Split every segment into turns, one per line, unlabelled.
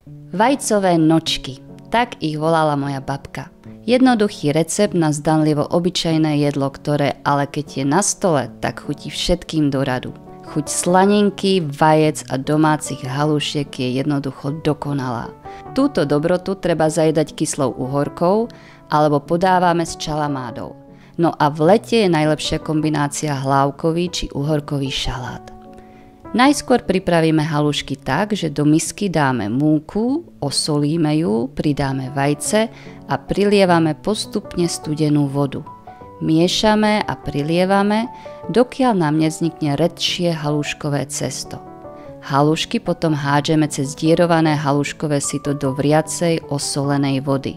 Vajcové nočky, tak ich volala moja babka. Jednoduchý recept na zdanlivo obyčajné jedlo, ktoré ale keď je na stole, tak chutí všetkým do radu. Chuť slaninky, vajec a domácich halušiek je jednoducho dokonalá. Túto dobrotu treba zajedať kyslou uhorkou alebo podávame s čalamádou. No a v lete je najlepšia kombinácia hlávkový či uhorkový šalát. Najskôr pripravíme halušky tak, že do misky dáme múku, osolíme ju, pridáme vajce a prilievame postupne studenú vodu. Miešame a prilievame, dokiaľ nám nevznikne redšie haluškové cesto. Halušky potom hádžeme cez dierované haluškové sito do vriacej osolenej vody.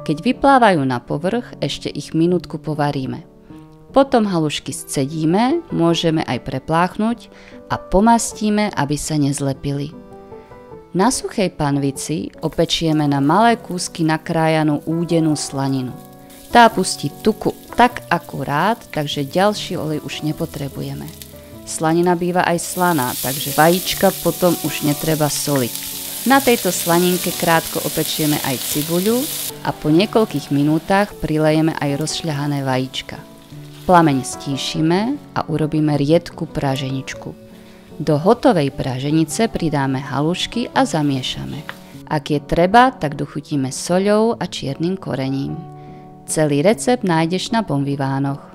Keď vyplávajú na povrch, ešte ich minútku povaríme. Potom halušky scedíme, môžeme aj prepláchnuť a pomastíme, aby sa nezlepili. Na suchej panvici opečieme na malé kúsky nakrájanú údenú slaninu. Tá pustí tuku tak akurát, takže ďalší olej už nepotrebujeme. Slanina býva aj slaná, takže vajíčka potom už netreba soliť. Na tejto slaninke krátko opečieme aj cibuľu a po niekoľkých minútach prilejeme aj rozšľahané vajíčka. Plameň stíšime a urobíme riedku praženičku. Do hotovej praženice pridáme halušky a zamiešame. Ak je treba, tak dochutíme soľou a čiernym korením. Celý recept nájdeš na Bonvivánoch.